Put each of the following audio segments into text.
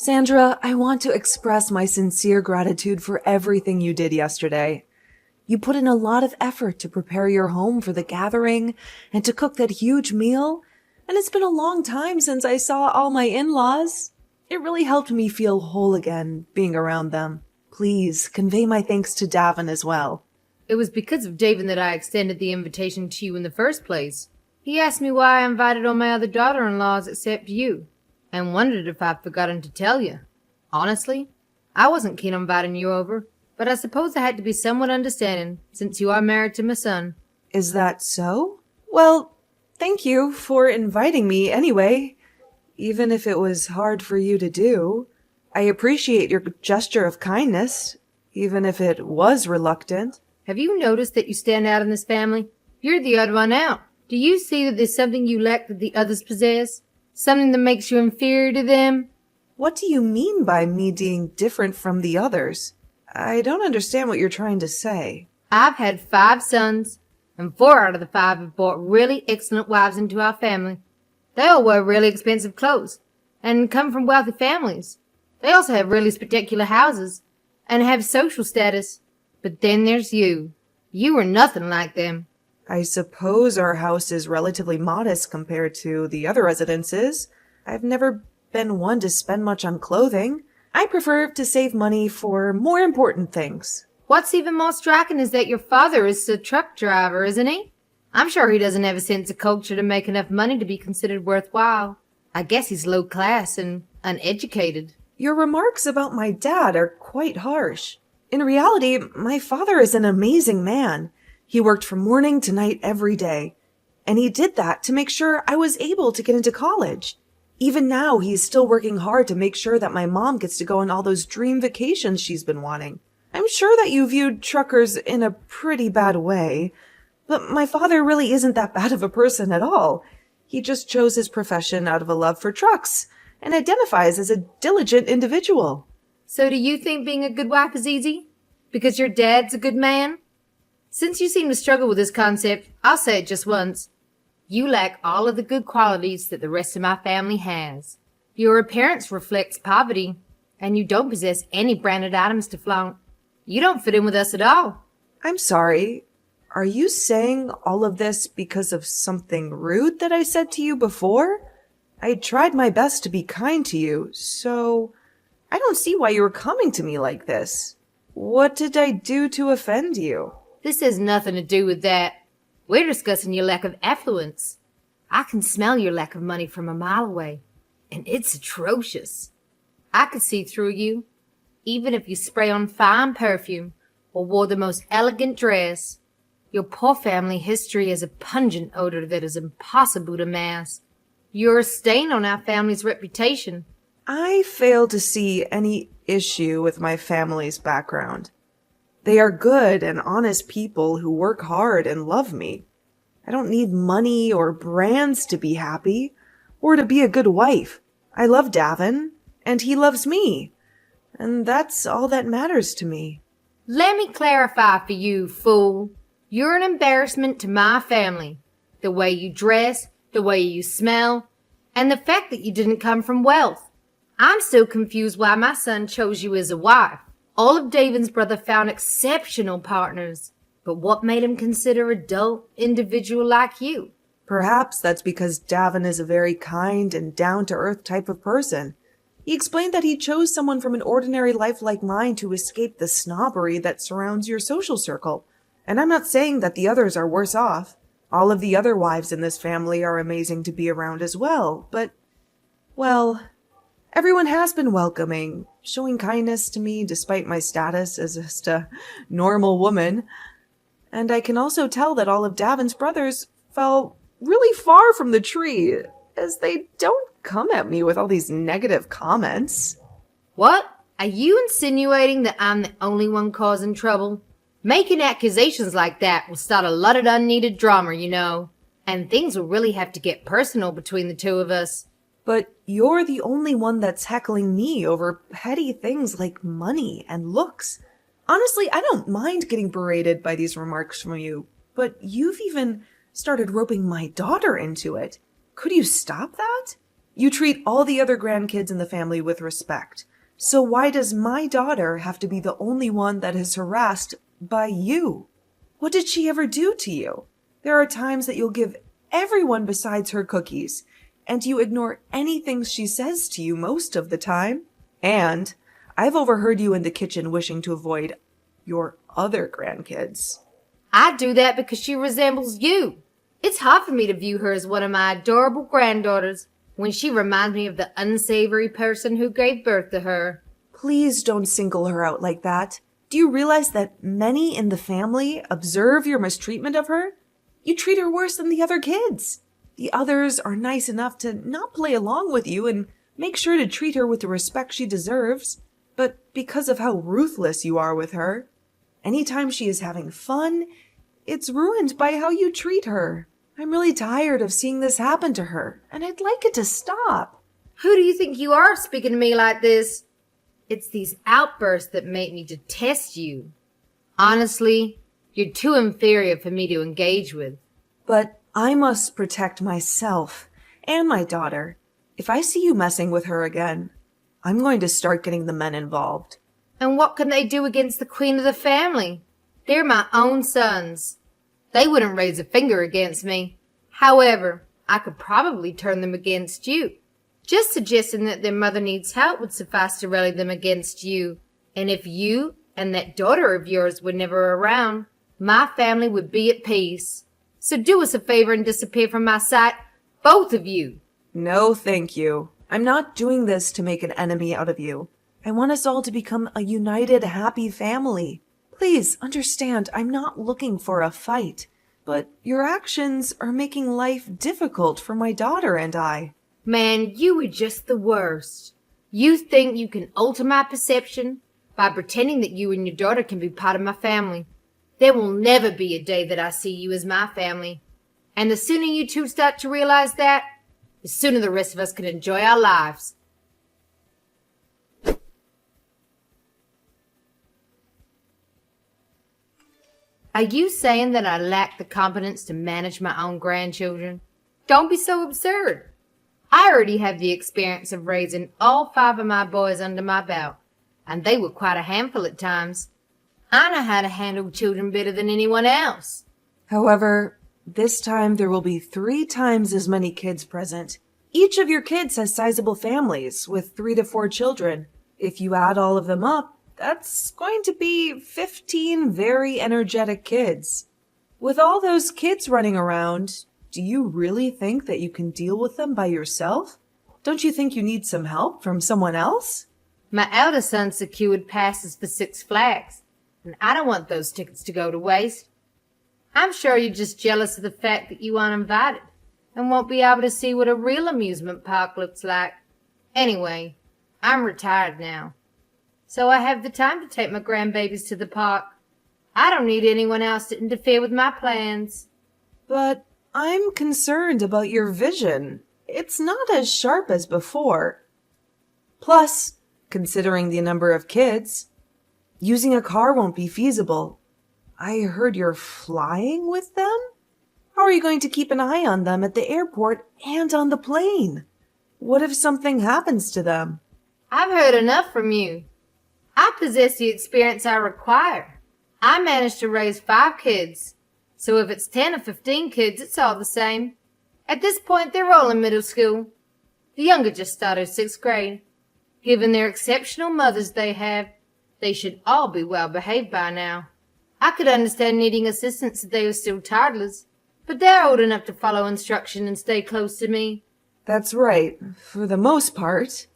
Sandra, I want to express my sincere gratitude for everything you did yesterday. You put in a lot of effort to prepare your home for the gathering and to cook that huge meal, and it's been a long time since I saw all my in-laws. It really helped me feel whole again, being around them. Please convey my thanks to Davin as well. It was because of Davin that I extended the invitation to you in the first place. He asked me why I invited all my other daughter-in-laws except you, and wondered if I'd forgotten to tell you. Honestly, I wasn't keen on inviting you over, but I suppose I had to be somewhat understanding, since you are married to my son. Is that so? Well, thank you for inviting me anyway, even if it was hard for you to do. I appreciate your gesture of kindness, even if it was reluctant. Have you noticed that you stand out in this family? You're the odd one out. Do you see that there's something you lack that the others possess? Something that makes you inferior to them? What do you mean by me being different from the others? I don't understand what you're trying to say. I've had 5 sons, and 4 out of the 5 have brought really excellent wives into our family. They all wear really expensive clothes, and come from wealthy families. They also have really spectacular houses, and have social status. But then there's you. You are nothing like them. I suppose our house is relatively modest compared to the other residences. I've never been one to spend much on clothing. I prefer to save money for more important things. What's even more striking is that your father is a truck driver, isn't he? I'm sure he doesn't have a sense of culture to make enough money to be considered worthwhile. I guess he's low class and uneducated. Your remarks about my dad are quite harsh. In reality, my father is an amazing man. He worked from morning to night every day, and he did that to make sure I was able to get into college. Even now, he's still working hard to make sure that my mom gets to go on all those dream vacations she's been wanting. I'm sure that you viewed truckers in a pretty bad way, but my father really isn't that bad of a person at all. He just chose his profession out of a love for trucks and identifies as a diligent individual. So do you think being a good wife is easy? Because your dad's a good man? Since you seem to struggle with this concept, I'll say it just once. You lack all of the good qualities that the rest of my family has. Your appearance reflects poverty, and you don't possess any branded items to flaunt. You don't fit in with us at all. I'm sorry. Are you saying all of this because of something rude that I said to you before? I tried my best to be kind to you, so I don't see why you were coming to me like this. What did I do to offend you? This has nothing to do with that. We're discussing your lack of affluence. I can smell your lack of money from a mile away, and it's atrocious. I could see through you, even if you spray on fine perfume or wore the most elegant dress. Your poor family history has a pungent odor that is impossible to mask. You're a stain on our family's reputation. I fail to see any issue with my family's background. They are good and honest people who work hard and love me. I don't need money or brands to be happy or to be a good wife. I love Davin, and he loves me, and that's all that matters to me. Let me clarify for you, fool. You're an embarrassment to my family. The way you dress, the way you smell, and the fact that you didn't come from wealth. I'm still confused why my son chose you as a wife. All of Davin's brother found exceptional partners, but what made him consider a dull individual like you? Perhaps that's because Davin is a very kind and down-to-earth type of person. He explained that he chose someone from an ordinary life like mine to escape the snobbery that surrounds your social circle. And I'm not saying that the others are worse off. All of the other wives in this family are amazing to be around as well, but, well, everyone has been welcoming, showing kindness to me despite my status as just a normal woman. And I can also tell that all of Davin's brothers fell really far from the tree, as they don't come at me with all these negative comments. What? Are you insinuating that I'm the only one causing trouble? Making accusations like that will start a lot of unneeded drama, you know. And things will really have to get personal between the two of us. But you're the only one that's heckling me over petty things like money and looks. Honestly, I don't mind getting berated by these remarks from you, but you've even started roping my daughter into it. Could you stop that? You treat all the other grandkids in the family with respect. So why does my daughter have to be the only one that is harassed by you? What did she ever do to you? There are times that you'll give everyone besides her cookies, and you ignore anything she says to you most of the time. And I've overheard you in the kitchen wishing to avoid your other grandkids. I do that because she resembles you. It's hard for me to view her as one of my adorable granddaughters when she reminds me of the unsavory person who gave birth to her. Please don't single her out like that. Do you realize that many in the family observe your mistreatment of her? You treat her worse than the other kids. The others are nice enough to not play along with you and make sure to treat her with the respect she deserves. But because of how ruthless you are with her, anytime she is having fun, it's ruined by how you treat her. I'm really tired of seeing this happen to her, and I'd like it to stop. Who do you think you are speaking to me like this? It's these outbursts that make me detest you. Honestly, you're too inferior for me to engage with. But I must protect myself and my daughter. If I see you messing with her again, I'm going to start getting the men involved. And what can they do against the queen of the family? They're my own sons. They wouldn't raise a finger against me. However, I could probably turn them against you. Just suggesting that their mother needs help would suffice to rally them against you. And if you and that daughter of yours were never around, my family would be at peace. So do us a favor and disappear from my sight, both of you. No, thank you. I'm not doing this to make an enemy out of you. I want us all to become a united, happy family. Please understand, I'm not looking for a fight, but your actions are making life difficult for my daughter and I. Man, you are just the worst. You think you can alter my perception by pretending that you and your daughter can be part of my family. There will never be a day that I see you as my family. And the sooner you two start to realize that, the sooner the rest of us can enjoy our lives. Are you saying that I lack the competence to manage my own grandchildren? Don't be so absurd. I already have the experience of raising all 5 of my boys under my belt, and they were quite a handful at times. I know how to handle children better than anyone else. However, this time there will be 3 times as many kids present. Each of your kids has sizable families with 3 to 4 children. If you add all of them up, that's going to be 15 very energetic kids. With all those kids running around, do you really think that you can deal with them by yourself? Don't you think you need some help from someone else? My eldest son secured passes for 6 Flags, and I don't want those tickets to go to waste. I'm sure you're just jealous of the fact that you aren't invited and won't be able to see what a real amusement park looks like. Anyway, I'm retired now, so I have the time to take my grandbabies to the park. I don't need anyone else to interfere with my plans. But I'm concerned about your vision. It's not as sharp as before. Plus, considering the number of kids, using a car won't be feasible. I heard you're flying with them? How are you going to keep an eye on them at the airport and on the plane? What if something happens to them? I've heard enough from you. I possess the experience I require. I managed to raise 5 kids. So if it's 10 or 15 kids, it's all the same. At this point, they're all in middle school. The younger just started 6th grade. Given their exceptional mothers they have, they should all be well behaved by now. I could understand needing assistance if they were still toddlers, but they're old enough to follow instruction and stay close to me. That's right, for the most part.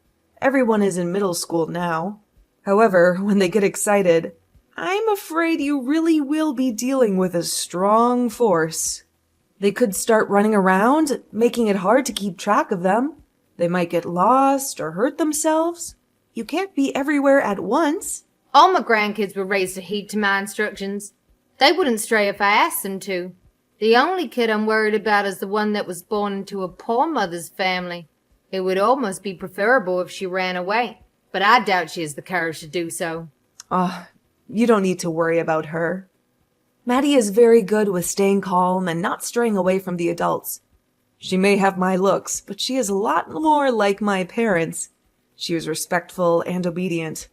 Everyone is in middle school now. However, when they get excited, I'm afraid you really will be dealing with a strong force. They could start running around, making it hard to keep track of them. They might get lost or hurt themselves. You can't be everywhere at once. All my grandkids were raised to heed to my instructions. They wouldn't stray if I asked them to. The only kid I'm worried about is the one that was born into a poor mother's family. It would almost be preferable if she ran away, but I doubt she has the courage to do so. You don't need to worry about her. Maddie is very good with staying calm and not straying away from the adults. She may have my looks, but she is a lot more like my parents. She was respectful and obedient,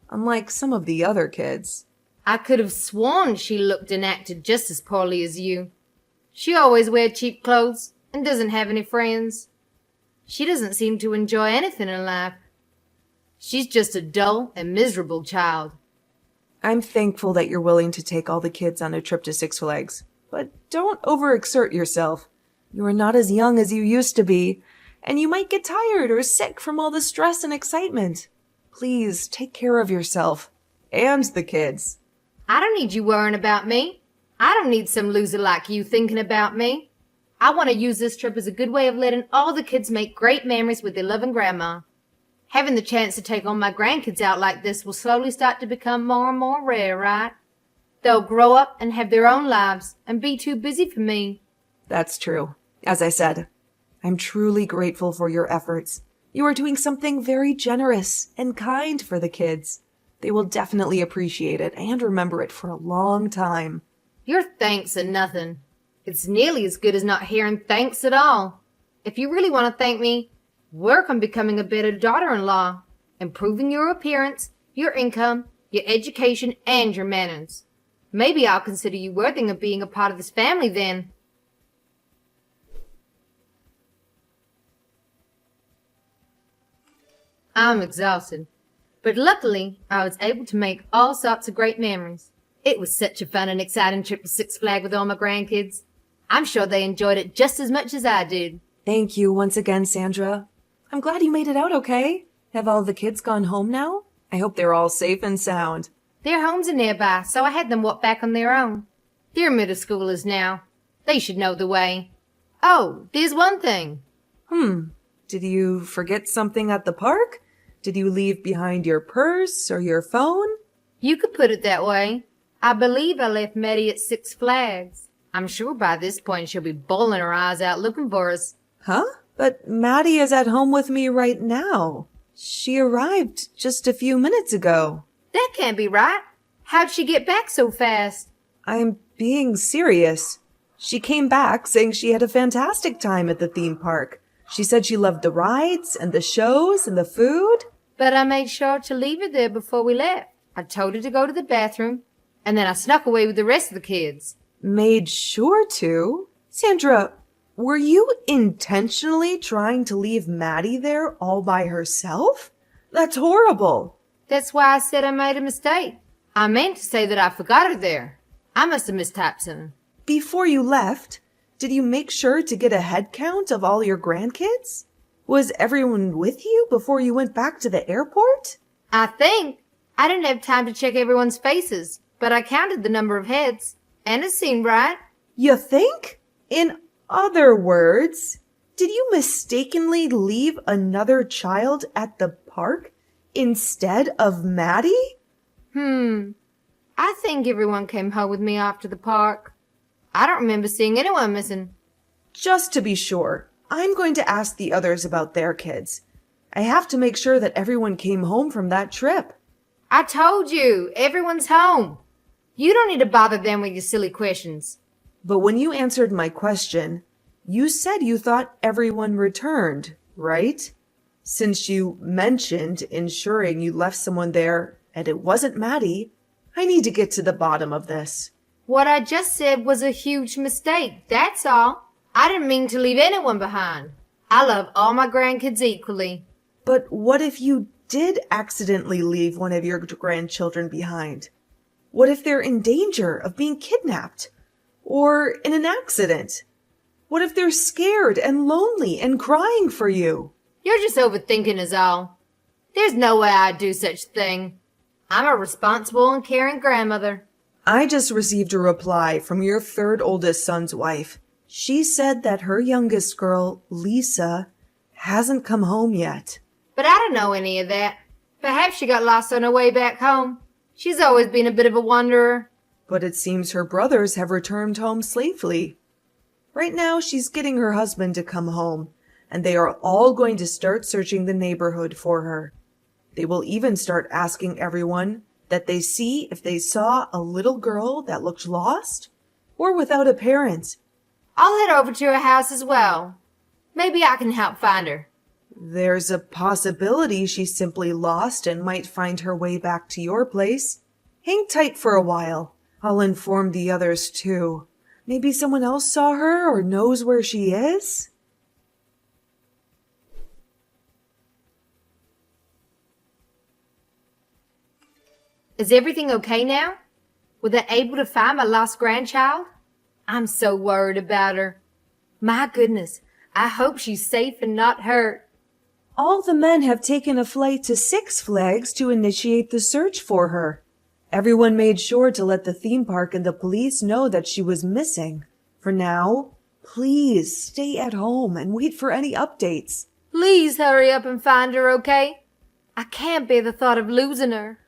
unlike some of the other kids. I could have sworn she looked and acted just as poorly as you. She always wears cheap clothes and doesn't have any friends. She doesn't seem to enjoy anything in life. She's just a dull and miserable child. I'm thankful that you're willing to take all the kids on a trip to Six Flags, but don't overexert yourself. You are not as young as you used to be, and you might get tired or sick from all the stress and excitement. Please take care of yourself and the kids. I don't need you worrying about me. I don't need some loser like you thinking about me. I want to use this trip as a good way of letting all the kids make great memories with their loving grandma. Having the chance to take all my grandkids out like this will slowly start to become more and more rare, right? They'll grow up and have their own lives and be too busy for me. That's true. As I said, I'm truly grateful for your efforts. You are doing something very generous and kind for the kids. They will definitely appreciate it and remember it for a long time. Your thanks are nothing. It's nearly as good as not hearing thanks at all. If you really want to thank me, work on becoming a better daughter-in-law, improving your appearance, your income, your education, and your manners. Maybe I'll consider you worthy of being a part of this family then. I'm exhausted, but luckily I was able to make all sorts of great memories. It was such a fun and exciting trip to Six Flags with all my grandkids. I'm sure they enjoyed it just as much as I did. Thank you once again, Sandra. I'm glad you made it out okay. Have all the kids gone home now? I hope they're all safe and sound. Their homes are nearby, so I had them walk back on their own. They're middle schoolers now. They should know the way. Oh, there's one thing. Did you forget something at the park? Did you leave behind your purse or your phone? You could put it that way. I believe I left Maddie at Six Flags. I'm sure by this point she'll be bawling her eyes out looking for us. Huh? But Maddie is at home with me right now. She arrived just a few minutes ago. That can't be right. How'd she get back so fast? I'm being serious. She came back saying she had a fantastic time at the theme park. She said she loved the rides and the shows and the food. But I made sure to leave her there before we left. I told her to go to the bathroom, and then I snuck away with the rest of the kids. Made sure to? Sandra, were you intentionally trying to leave Maddie there all by herself? That's horrible. That's why I said I made a mistake. I meant to say that I forgot her there. I must have mistyped something. Before you left, did you make sure to get a head count of all your grandkids? Was everyone with you before you went back to the airport? I think. I didn't have time to check everyone's faces, but I counted the number of heads, and it seemed right. You think? In other words, did you mistakenly leave another child at the park instead of Maddie? I think everyone came home with me after the park. I don't remember seeing anyone missing. Just to be sure, I'm going to ask the others about their kids. I have to make sure that everyone came home from that trip. I told you, everyone's home. You don't need to bother them with your silly questions. But when you answered my question, you said you thought everyone returned, right? Since you mentioned ensuring you left someone there and it wasn't Maddie, I need to get to the bottom of this. What I just said was a huge mistake, that's all. I didn't mean to leave anyone behind. I love all my grandkids equally. But what if you did accidentally leave one of your grandchildren behind? What if they're in danger of being kidnapped? Or in an accident? What if they're scared and lonely and crying for you? You're just overthinking is all. There's no way I'd do such a thing. I'm a responsible and caring grandmother. I just received a reply from your third oldest son's wife. She said that her youngest girl, Lisa, hasn't come home yet. But I don't know any of that. Perhaps she got lost on her way back home. She's always been a bit of a wanderer. But it seems her brothers have returned home safely. Right now, she's getting her husband to come home, and they are all going to start searching the neighborhood for her. They will even start asking everyone that they see if they saw a little girl that looked lost or without a parent. I'll head over to her house as well. Maybe I can help find her. There's a possibility she's simply lost and might find her way back to your place. Hang tight for a while. I'll inform the others too. Maybe someone else saw her or knows where she is? Is everything okay now? Were they able to find my lost grandchild? I'm so worried about her. My goodness, I hope she's safe and not hurt. All the men have taken a flight to Six Flags to initiate the search for her. Everyone made sure to let the theme park and the police know that she was missing. For now, please stay at home and wait for any updates. Please hurry up and find her, okay? I can't bear the thought of losing her.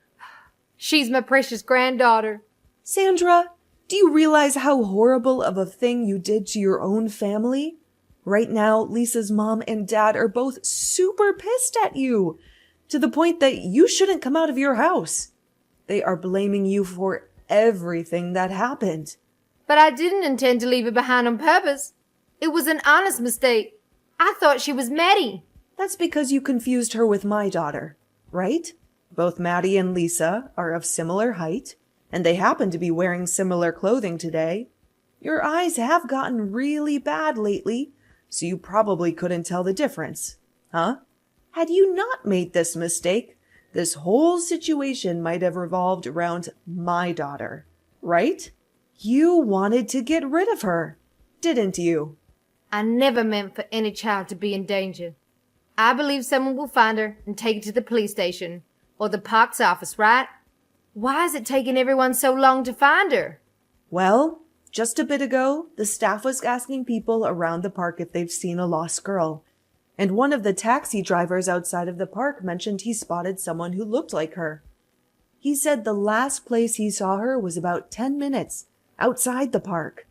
She's my precious granddaughter. Sandra, do you realize how horrible of a thing you did to your own family? Right now, Lisa's mom and dad are both super pissed at you, to the point that you shouldn't come out of your house. They are blaming you for everything that happened. But I didn't intend to leave her behind on purpose. It was an honest mistake. I thought she was Maddie. That's because you confused her with my daughter, right? Both Maddie and Lisa are of similar height, and they happen to be wearing similar clothing today. Your eyes have gotten really bad lately, so you probably couldn't tell the difference, huh? Had you not made this mistake, this whole situation might have revolved around my daughter, right? You wanted to get rid of her, didn't you? I never meant for any child to be in danger. I believe someone will find her and take her to the police station or the park's office, right? Why is it taking everyone so long to find her? Well, just a bit ago, the staff was asking people around the park if they've seen a lost girl. And one of the taxi drivers outside of the park mentioned he spotted someone who looked like her. He said the last place he saw her was about 10 minutes outside the park.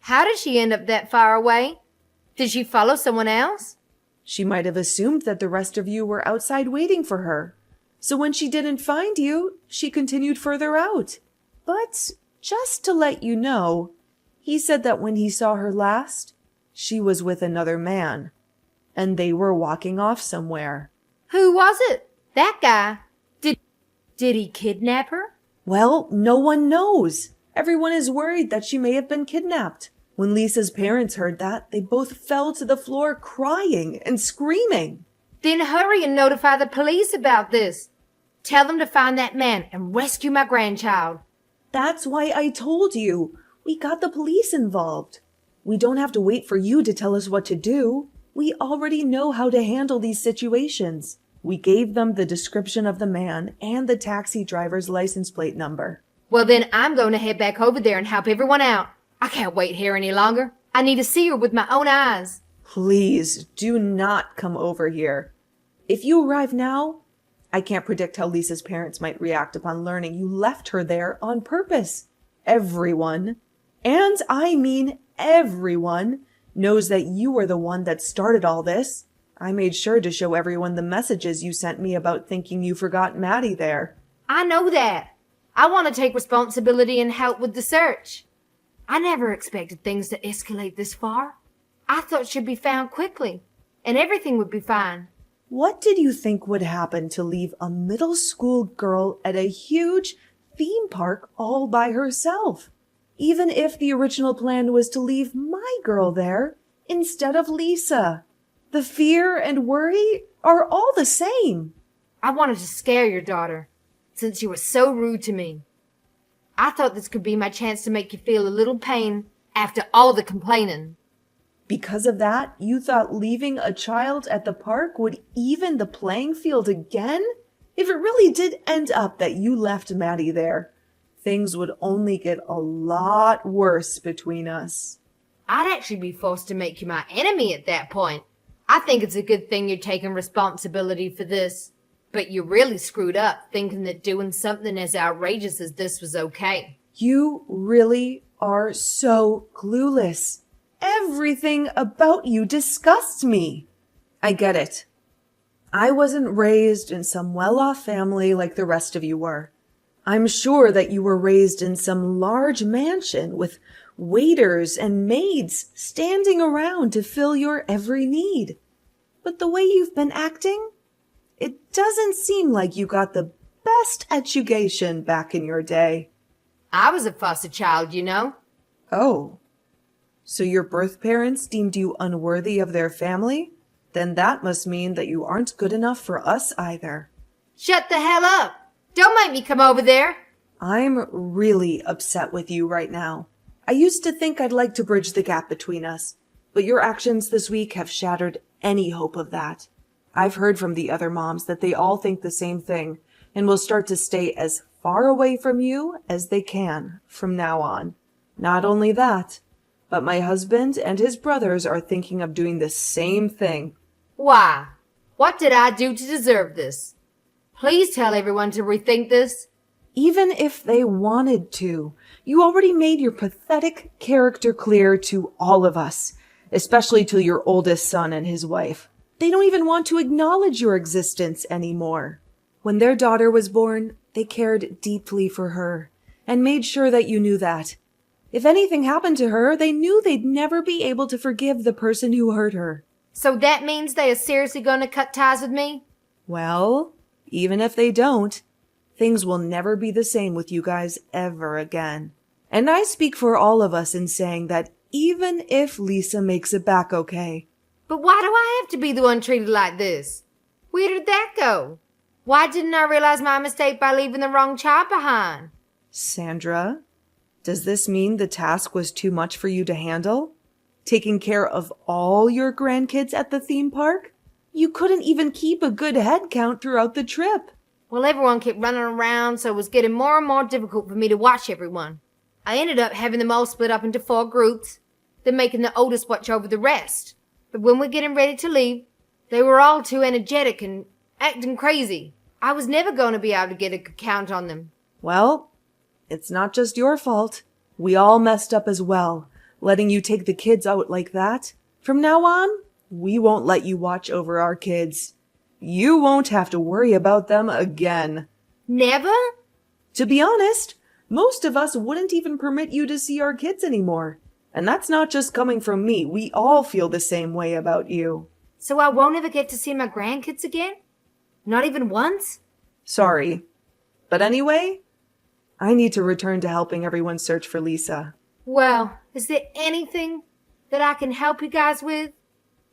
How did she end up that far away? Did she follow someone else? She might have assumed that the rest of you were outside waiting for her. So when she didn't find you, she continued further out. But just to let you know, he said that when he saw her last, she was with another man, and they were walking off somewhere. Who was it? That guy. Did he kidnap her? Well, no one knows. Everyone is worried that she may have been kidnapped. When Lisa's parents heard that, they both fell to the floor crying and screaming. Then hurry and notify the police about this. Tell them to find that man and rescue my grandchild. That's why I told you. We got the police involved. We don't have to wait for you to tell us what to do. We already know how to handle these situations. We gave them the description of the man and the taxi driver's license plate number. Well, then I'm going to head back over there and help everyone out. I can't wait here any longer. I need to see her with my own eyes. Please do not come over here. If you arrive now, I can't predict how Lisa's parents might react upon learning you left her there on purpose. Everyone, and I mean everyone, knows that you were the one that started all this. I made sure to show everyone the messages you sent me about thinking you forgot Maddie there. I know that. I want to take responsibility and help with the search. I never expected things to escalate this far. I thought she'd be found quickly, and everything would be fine. What did you think would happen to leave a middle school girl at a huge theme park all by herself? Even if the original plan was to leave my girl there instead of Lisa. The fear and worry are all the same. I wanted to scare your daughter, since you were so rude to me. I thought this could be my chance to make you feel a little pain after all the complaining. Because of that, you thought leaving a child at the park would even the playing field again? If it really did end up that you left Maddie there, things would only get a lot worse between us. I'd actually be forced to make you my enemy at that point. I think it's a good thing you're taking responsibility for this. But you really screwed up thinking that doing something as outrageous as this was okay. You really are so clueless. Everything about you disgusts me. I get it. I wasn't raised in some well-off family like the rest of you were. I'm sure that you were raised in some large mansion with waiters and maids standing around to fill your every need. But the way you've been acting, it doesn't seem like you got the best education back in your day. I was a foster child, you know. Oh, so your birth parents deemed you unworthy of their family? Then that must mean that you aren't good enough for us either. Shut the hell up! Don't make me come over there! I'm really upset with you right now. I used to think I'd like to bridge the gap between us, but your actions this week have shattered any hope of that. I've heard from the other moms that they all think the same thing and will start to stay as far away from you as they can from now on. Not only that, but my husband and his brothers are thinking of doing the same thing. Why? What did I do to deserve this? Please tell everyone to rethink this. Even if they wanted to, you already made your pathetic character clear to all of us, especially to your oldest son and his wife. They don't even want to acknowledge your existence anymore. When their daughter was born, they cared deeply for her and made sure that you knew that. If anything happened to her, they knew they'd never be able to forgive the person who hurt her. So that means they are seriously going to cut ties with me? Well, even if they don't, things will never be the same with you guys ever again. And I speak for all of us in saying that even if Lisa makes it back okay. But why do I have to be the one treated like this? Where did that go? Why didn't I realize my mistake by leaving the wrong child behind? Sandra, does this mean the task was too much for you to handle? Taking care of all your grandkids at the theme park? You couldn't even keep a good head count throughout the trip. Well, everyone kept running around, so it was getting more and more difficult for me to watch everyone. I ended up having them all split up into 4 groups, then making the oldest watch over the rest. But when we're getting ready to leave, they were all too energetic and acting crazy. I was never going to be able to get a good count on them. Well, it's not just your fault. We all messed up as well, letting you take the kids out like that. From now on, we won't let you watch over our kids. You won't have to worry about them again. Never? To be honest, most of us wouldn't even permit you to see our kids anymore. And that's not just coming from me. We all feel the same way about you. So I won't ever get to see my grandkids again? Not even once? Sorry. But anyway, I need to return to helping everyone search for Lisa. Well, is there anything that I can help you guys with?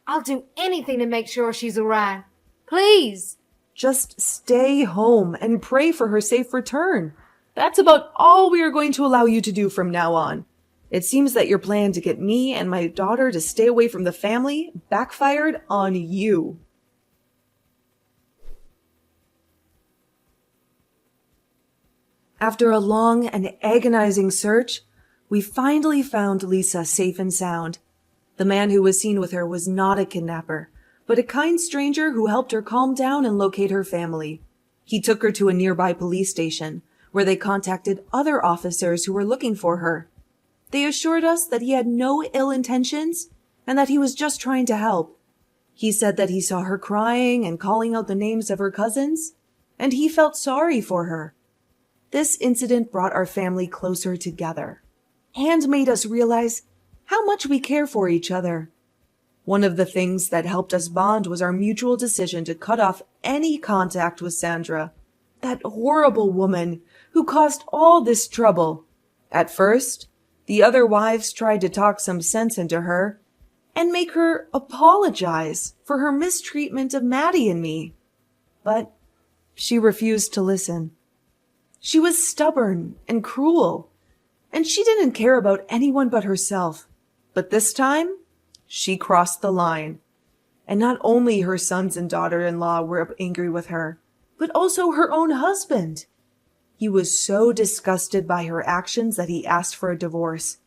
I'll do anything to make sure she's all right. Please. Just stay home and pray for her safe return. That's about all we are going to allow you to do from now on. It seems that your plan to get me and my daughter to stay away from the family backfired on you. After a long and agonizing search, we finally found Lisa safe and sound. The man who was seen with her was not a kidnapper, but a kind stranger who helped her calm down and locate her family. He took her to a nearby police station, where they contacted other officers who were looking for her. They assured us that he had no ill intentions and that he was just trying to help. He said that he saw her crying and calling out the names of her cousins, and he felt sorry for her. This incident brought our family closer together and made us realize how much we care for each other. One of the things that helped us bond was our mutual decision to cut off any contact with Sandra, that horrible woman who caused all this trouble. At first, the other wives tried to talk some sense into her and make her apologize for her mistreatment of Maddie and me. But she refused to listen. She was stubborn and cruel, and she didn't care about anyone but herself. But this time, she crossed the line. And not only her sons and daughter-in-law were angry with her, but also her own husband. He was so disgusted by her actions that he asked for a divorce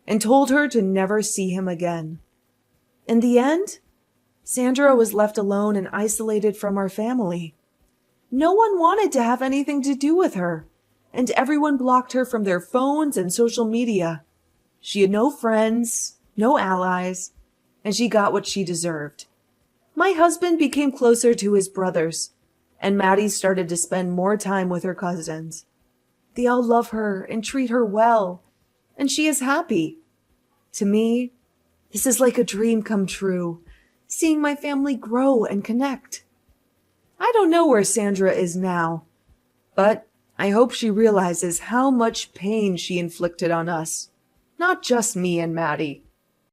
and told her to never see him again. In the end, Sandra was left alone and isolated from our family. No one wanted to have anything to do with her, and everyone blocked her from their phones and social media. She had no friends, no allies, and she got what she deserved. My husband became closer to his brothers, and Maddie started to spend more time with her cousins. They all love her and treat her well, and she is happy. To me, this is like a dream come true, seeing my family grow and connect. I don't know where Sandra is now, but I hope she realizes how much pain she inflicted on us. Not just me and Maddie,